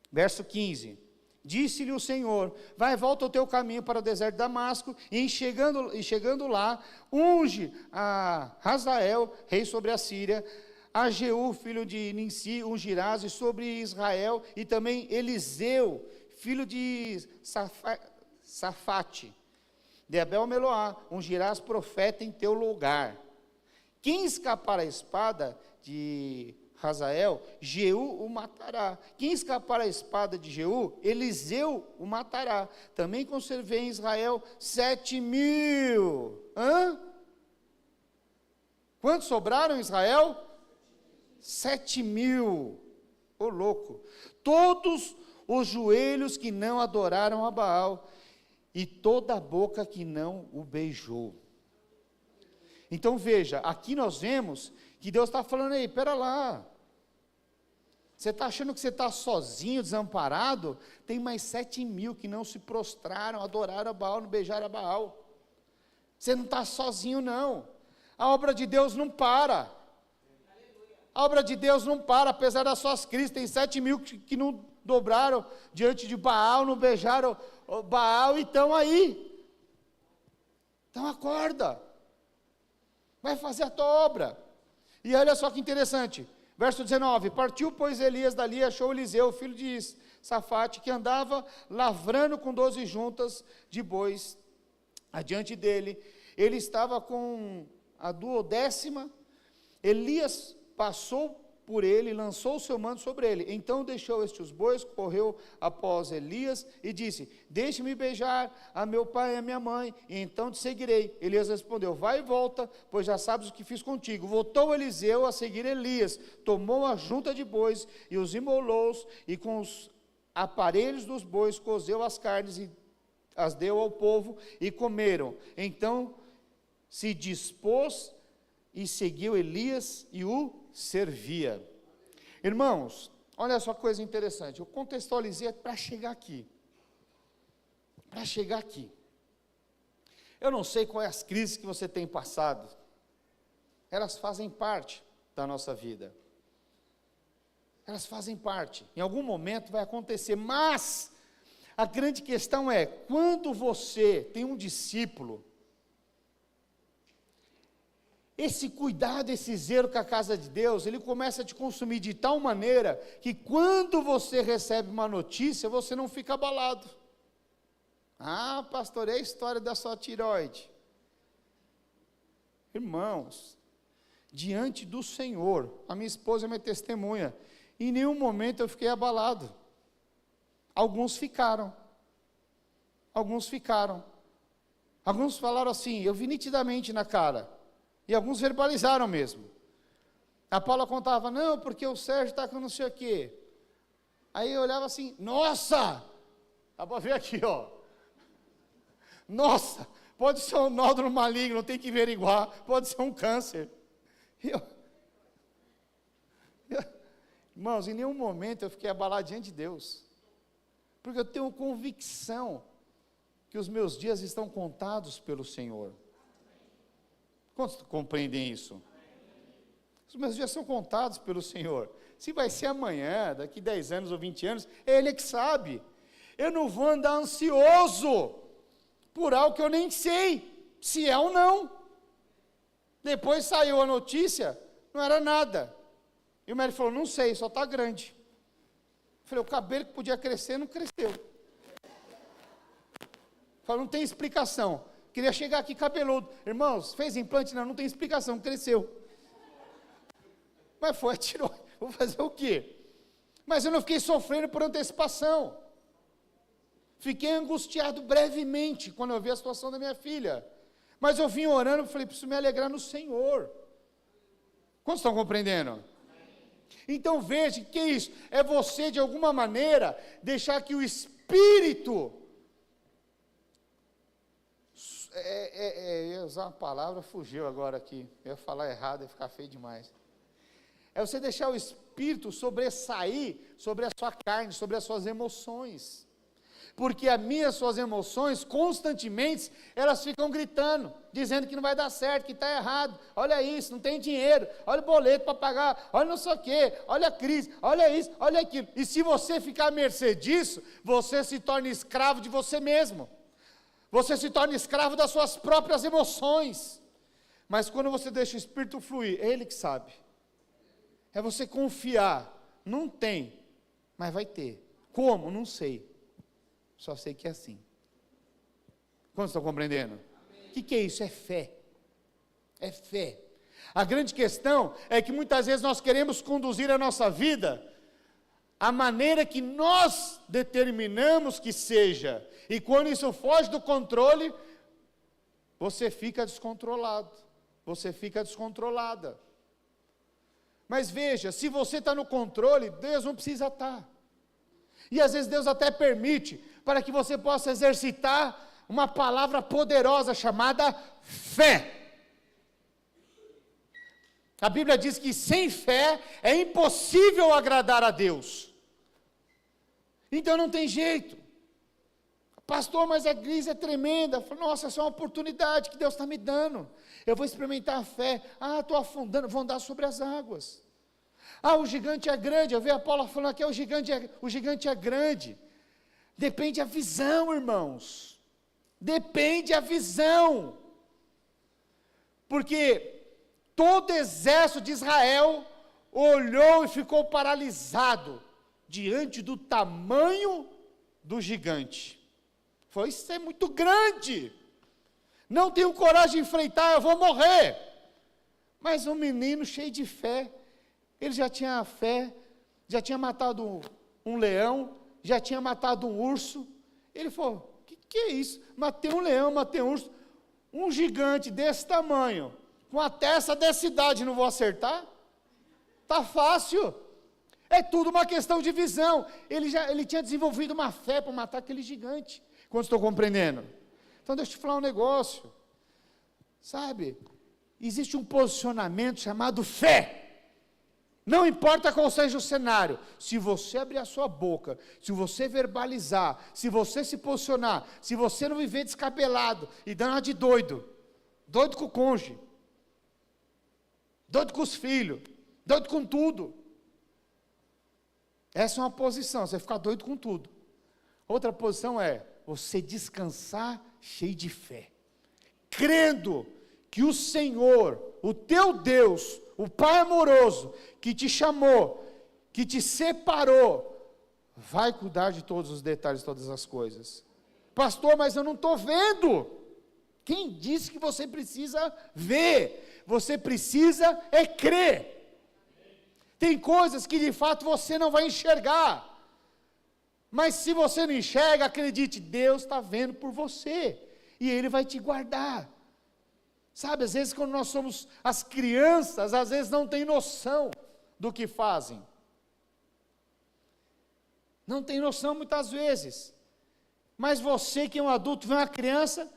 Verso 15. Disse-lhe o Senhor, vai, volta o teu caminho para o deserto de Damasco, e chegando lá, unge a Hazael, rei sobre a Síria, a Jeú, filho de Ninsi, ungirás, e sobre Israel, e também Eliseu, filho de Safate, de Abel-Meloá, ungirás profeta em teu lugar. Quem escapar a espada de Hazael, Jeú o matará. Quem escapar a espada de Jeú, Eliseu o matará. Também conservei em Israel 7.000. Quantos sobraram em Israel? 7.000, ô louco, todos os joelhos que não adoraram a Baal, e toda a boca que não o beijou. Então veja, aqui nós vemos que Deus está falando aí, pera lá, você está achando que você está sozinho, desamparado? Tem mais 7.000 que não se prostraram, adoraram a Baal, não beijaram a Baal. Você não está sozinho não, a obra de Deus não para. A obra de Deus não para, apesar das suas crises. Tem 7.000 que não dobraram diante de Baal, não beijaram Baal, e estão aí. Então acorda, vai fazer a tua obra. E olha só que interessante, verso 19, partiu pois Elias dali, achou Eliseu, filho de Safate, que andava lavrando com 12 juntas de bois, adiante dele, ele estava com a 12ª, Elias passou por ele, lançou o seu manto sobre ele, então deixou estes bois, correu após Elias, e disse, deixe-me beijar a meu pai e a minha mãe, e então te seguirei. Elias respondeu, vai e volta, pois já sabes o que fiz contigo. Voltou Eliseu a seguir Elias, tomou a junta de bois, e os imolou, e com os aparelhos dos bois, cozeu as carnes, e as deu ao povo, e comeram. Então se dispôs, e seguiu Elias, e o servia. Irmãos, olha só que coisa interessante, eu contextualizei para chegar aqui. Eu não sei quais as crises que você tem passado, elas fazem parte da nossa vida. Elas fazem parte, em algum momento vai acontecer, mas A grande questão é, quando você tem um discípulo, esse cuidado, esse zelo com a casa de Deus, ele começa a te consumir de tal maneira, que quando você recebe uma notícia, você não fica abalado. Ah, pastor, é a história da sua tireoide. Irmãos, diante do Senhor, a minha esposa é minha testemunha, em nenhum momento eu fiquei abalado. Alguns ficaram. Alguns falaram assim, eu vi nitidamente na cara. E alguns verbalizaram mesmo. A Paula contava, não, porque o Sérgio está com não sei o quê. Aí eu olhava assim, nossa! Dá para ver aqui, ó. Nossa, pode ser um nódulo maligno, tem que averiguar, pode ser um câncer. Irmãos, em nenhum momento eu fiquei abalado diante de Deus. Porque eu tenho convicção que os meus dias estão contados pelo Senhor. Quantos compreendem isso? Os meus dias são contados pelo Senhor. Se vai ser amanhã, daqui 10 anos ou 20 anos, é Ele que sabe. Eu não vou andar ansioso por algo que eu nem sei se é ou não. Depois saiu a notícia, não era nada. E o médico falou, não sei, só está grande. Eu falei, o cabelo que podia crescer, não cresceu. Falei, não tem explicação. Queria chegar aqui cabeludo. Irmãos, fez implante? Não tem explicação, cresceu. Mas foi, tirou. Vou fazer o quê? Mas eu não fiquei sofrendo por antecipação. Fiquei angustiado brevemente, quando eu vi a situação da minha filha. Mas eu vim orando, falei, preciso me alegrar no Senhor. Quantos estão compreendendo? Então veja, que é isso? É você, de alguma maneira, deixar que o Espírito... eu ia usar uma palavra, fugiu agora aqui. Eu ia falar errado, ia ficar feio demais. É você deixar o Espírito sobressair sobre a sua carne, sobre as suas emoções. Porque as minhas, suas emoções, constantemente, elas ficam gritando, dizendo que não vai dar certo, que está errado, olha isso, não tem dinheiro, olha o boleto para pagar, olha não sei o quê, olha a crise, olha isso, olha aquilo. E se você ficar à mercê disso, você se torna escravo de você mesmo. Você se torna escravo das suas próprias emoções. Mas quando você deixa o Espírito fluir, é Ele que sabe. É você confiar, não tem, mas vai ter. Como? Não sei. Só sei que é assim. Quantos estão compreendendo? O que é isso? É fé. É fé. A grande questão é que muitas vezes nós queremos conduzir a nossa vida a maneira que nós determinamos que seja. E quando isso foge do controle, você fica descontrolado. Você fica descontrolada. Mas veja, se você está no controle, Deus não precisa estar. E às vezes Deus até permite, para que você possa exercitar uma palavra poderosa chamada fé. A Bíblia diz que sem fé é impossível agradar a Deus. Então não tem jeito. Pastor, mas a crise é tremenda. Nossa, essa é uma oportunidade que Deus está me dando. Eu vou experimentar a fé. Ah, estou afundando, vou andar sobre as águas. Ah, o gigante é grande. Eu vi a Paula falando aqui, o gigante é grande. Depende a visão, irmãos. Depende a visão. Porque todo exército de Israel olhou e ficou paralisado diante do tamanho do gigante. Foi, isso é muito grande. Não tenho coragem de enfrentar, eu vou morrer. Mas um menino cheio de fé, ele já tinha fé, já tinha matado um leão, já tinha matado um urso. Ele falou, que é isso? Matei um leão, matei um urso. Um gigante desse tamanho, com a testa dessa idade, não vou acertar? Está fácil. É tudo uma questão de visão. Ele tinha desenvolvido uma fé para matar aquele gigante. Quando estou compreendendo? Então deixa eu te falar um negócio. Sabe, existe um posicionamento chamado fé. Não importa qual seja o cenário, se você abrir a sua boca, se você verbalizar, se você se posicionar, se você não viver descabelado e dando uma de doido, doido com o cônjuge, doido com os filhos, doido com tudo. Essa é uma posição, você ficar doido com tudo. Outra posição é você descansar cheio de fé, crendo que o Senhor, o teu Deus, o Pai amoroso, que te chamou, que te separou, vai cuidar de todos os detalhes, todas as coisas. Pastor, mas eu não estou vendo. Quem disse que você precisa ver? Você precisa crer. Tem coisas que de fato você não vai enxergar. Mas se você não enxerga, acredite, Deus está vendo por você. E Ele vai te guardar. Sabe, às vezes quando nós somos as crianças, às vezes não tem noção do que fazem. Não tem noção muitas vezes. Mas você que é um adulto, vê uma criança,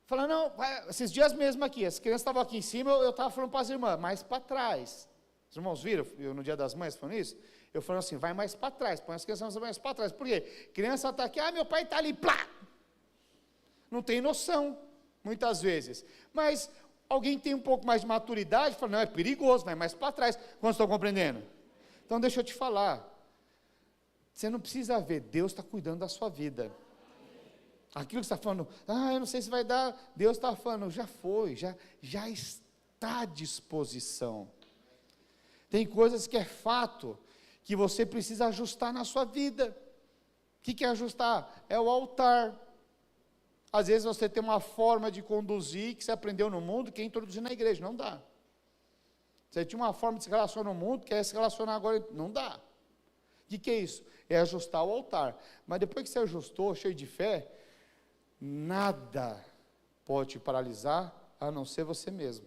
fala, não, esses dias mesmo aqui, as crianças estavam aqui em cima, eu estava falando para as irmãs, mais para trás. Os irmãos viram, eu no dia das mães falando isso? Eu falando assim, vai mais para trás, põe as crianças mais para trás. Por quê? Criança está aqui, meu pai está ali, plá! Não tem noção, muitas vezes. Mas alguém tem um pouco mais de maturidade, fala, não, é perigoso, vai mais para trás. Quantos estão compreendendo? Então deixa eu te falar, você não precisa ver, Deus está cuidando da sua vida. Aquilo que você está falando, eu não sei se vai dar, Deus está falando, já foi, já está à disposição. Tem coisas que é fato, que você precisa ajustar na sua vida. O que é ajustar? É o altar. Às vezes você tem uma forma de conduzir, que você aprendeu no mundo, que é introduzir na igreja, não dá. Você tinha uma forma de se relacionar no mundo, quer se relacionar agora, não dá. O que é isso? É ajustar o altar. Mas depois que você ajustou, cheio de fé, nada pode te paralisar, a não ser você mesmo.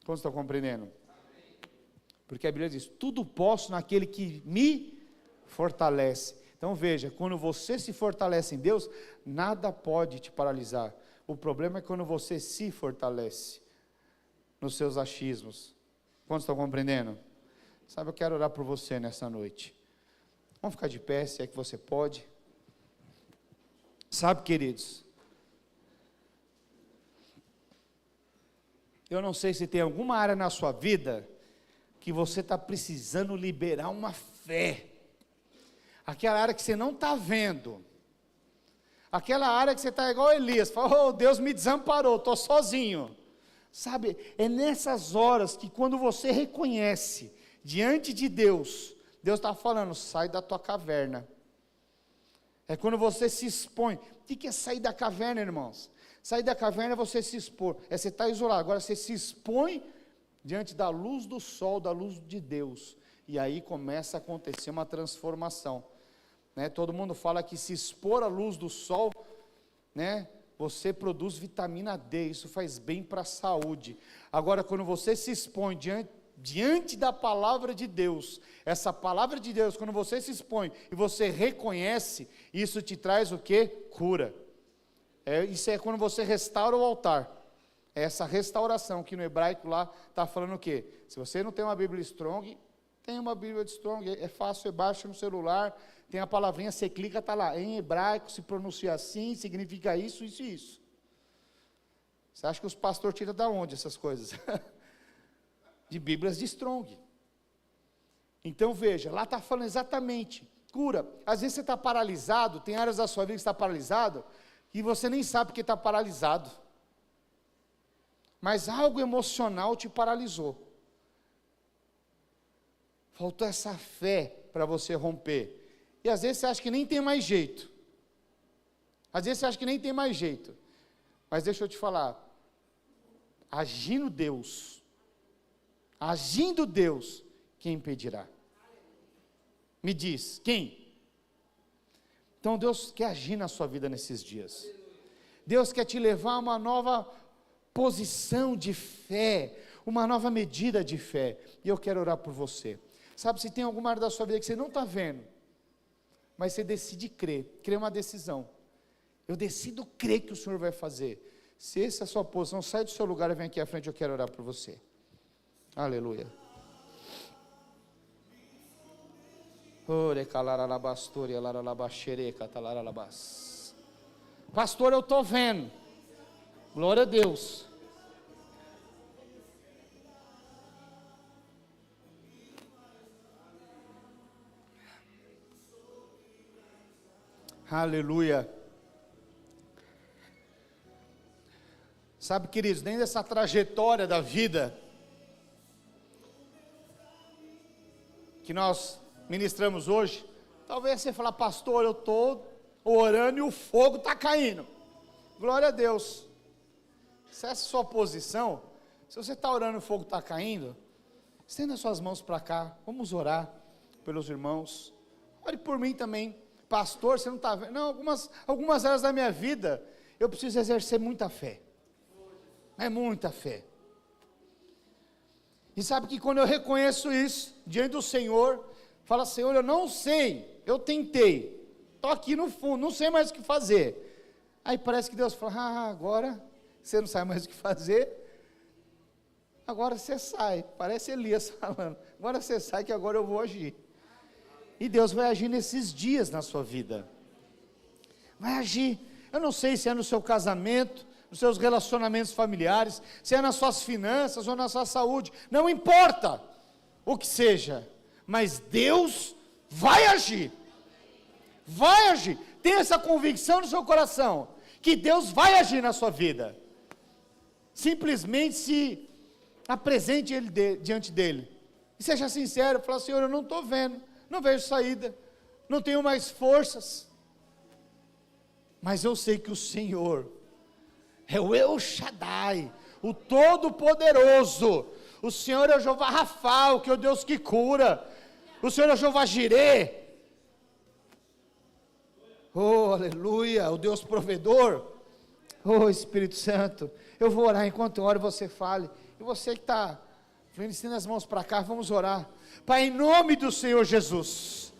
Como você está compreendendo? Porque a Bíblia diz, tudo posso naquele que me fortalece. Então veja, quando você se fortalece em Deus, nada pode te paralisar. O problema é quando você se fortalece nos seus achismos. Quantos estão compreendendo? Sabe, eu quero orar por você nessa noite. Vamos ficar de pé, se é que você pode. Sabe, queridos, eu não sei se tem alguma área na sua vida que você está precisando liberar uma fé. Aquela área que você não está vendo. Aquela área que você está igual Elias, fala, Deus me desamparou, estou sozinho. Sabe, é nessas horas que quando você reconhece diante de Deus, Deus está falando, sai da tua caverna. É quando você se expõe. O que é sair da caverna, irmãos? Sair da caverna é você se expor. É você estar isolado. Agora você se expõe diante da luz do sol, da luz de Deus. E aí começa a acontecer uma transformação. Né? Todo mundo fala que se expor à luz do sol, né? Você produz vitamina D. Isso faz bem para a saúde. Agora, quando você se expõe diante da palavra de Deus, essa palavra de Deus, quando você se expõe e você reconhece, isso te traz o que? Cura. Isso é quando você restaura o altar. É essa restauração que no hebraico lá está falando o quê? Se você não tem uma Bíblia Strong, tem uma Bíblia de Strong, é fácil, você baixa no celular, tem a palavrinha, você clica, está lá, em hebraico, se pronuncia assim, significa isso, isso e isso. Você acha que os pastores tiram da onde essas coisas? De Bíblias de Strong. Então veja, lá está falando exatamente, cura. Às vezes você está paralisado, tem áreas da sua vida que está paralisado, e você nem sabe porque está paralisado. Mas algo emocional te paralisou. Faltou essa fé para você romper. E às vezes você acha que nem tem mais jeito. Às vezes você acha que nem tem mais jeito. Mas deixa eu te falar, agindo Deus, quem impedirá? Me diz, quem? Então Deus quer agir na sua vida nesses dias. Deus quer te levar a uma nova posição de fé, uma nova medida de fé. E eu quero orar por você. Sabe, se tem alguma área da sua vida que você não está vendo, mas você decide crer é uma decisão. Eu decido crer que o Senhor vai fazer. Se essa é a sua posição, sai do seu lugar e vem aqui à frente, eu quero orar por você. Aleluia. Pastor, eu estou vendo. Glória a Deus. Aleluia. Sabe, queridos, dentro dessa trajetória da vida que nós ministramos hoje, talvez você fale, pastor, eu estou orando e o fogo está caindo. Glória a Deus. Se essa é a sua posição, se você está orando e o fogo está caindo, estenda suas mãos para cá, vamos orar pelos irmãos. Ore por mim também. Pastor, você não está vendo? Não, algumas áreas da minha vida, eu preciso exercer muita fé. É muita fé. E sabe que quando eu reconheço isso, diante do Senhor, fala, Senhor, eu não sei, eu tentei, estou aqui no fundo, não sei mais o que fazer. Aí parece que Deus fala, agora você não sabe mais o que fazer, agora você sai, parece Elias falando, agora você sai que agora eu vou agir. E Deus vai agir nesses dias na sua vida, vai agir. Eu não sei se é no seu casamento, nos seus relacionamentos familiares, se é nas suas finanças ou na sua saúde, não importa o que seja, mas Deus vai agir, tenha essa convicção no seu coração, que Deus vai agir na sua vida, simplesmente se apresente diante dele, e seja sincero, fala, Senhor, eu não estou vendo, não vejo saída, não tenho mais forças, mas eu sei que o Senhor é o El Shaddai, o Todo-Poderoso, o Senhor é o Jeová Rafa, que é o Deus que cura, o Senhor é o Jeová Jirê, oh aleluia, o Deus provedor, oh Espírito Santo, eu vou orar enquanto eu oro você fale, e você que está, estenda as mãos para cá, vamos orar. Pai, em nome do Senhor Jesus,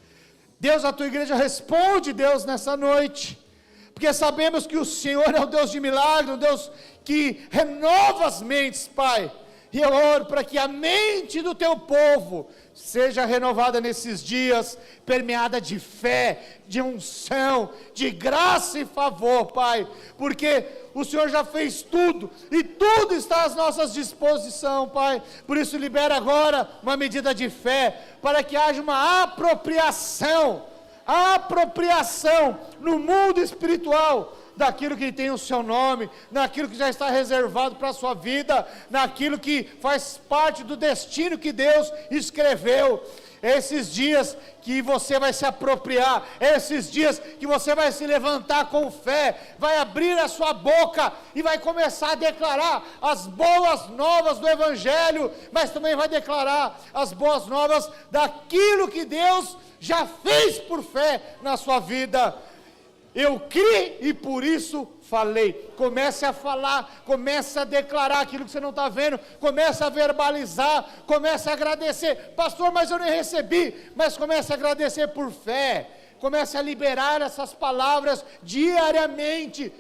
Deus, a tua igreja responde, Deus, nessa noite, porque sabemos que o Senhor é o Deus de milagre, o Deus que renova as mentes, Pai, e eu oro para que a mente do teu povo seja renovada nesses dias, permeada de fé, de unção, de graça e favor, Pai, porque o Senhor já fez tudo, e tudo está às nossas disposições, Pai, por isso libera agora uma medida de fé, para que haja uma apropriação no mundo espiritual, daquilo que tem o seu nome, naquilo que já está reservado para a sua vida, naquilo que faz parte do destino que Deus escreveu. Esses dias que você vai se apropriar, esses dias que você vai se levantar com fé, vai abrir a sua boca e vai começar a declarar as boas novas do Evangelho, mas também vai declarar as boas novas daquilo que Deus já fez por fé na sua vida. Eu criei e por isso falei. Comece a falar, comece a declarar aquilo que você não está vendo, comece a verbalizar, comece a agradecer. Pastor, mas eu nem recebi. Mas comece a agradecer por fé, comece a liberar essas palavras diariamente,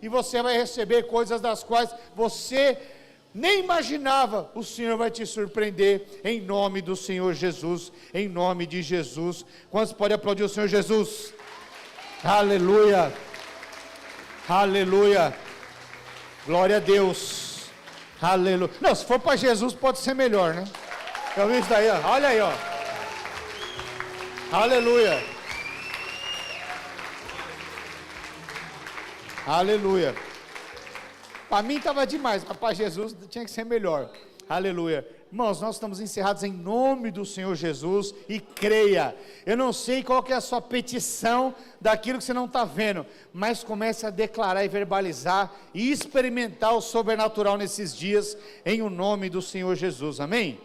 e você vai receber coisas das quais você nem imaginava. O Senhor vai te surpreender, em nome do Senhor Jesus, em nome de Jesus. Quantos podem aplaudir o Senhor Jesus? Aleluia, aleluia, glória a Deus, aleluia. Não, se for para Jesus pode ser melhor, né? Já viu isso daí, ó? Olha aí, ó, aleluia, aleluia. Para mim estava demais, mas para Jesus tinha que ser melhor, aleluia. Irmãos, nós estamos encerrados em nome do Senhor Jesus, e creia, eu não sei qual que é a sua petição, daquilo que você não está vendo, mas comece a declarar e verbalizar, e experimentar o sobrenatural nesses dias, em o nome do Senhor Jesus, amém?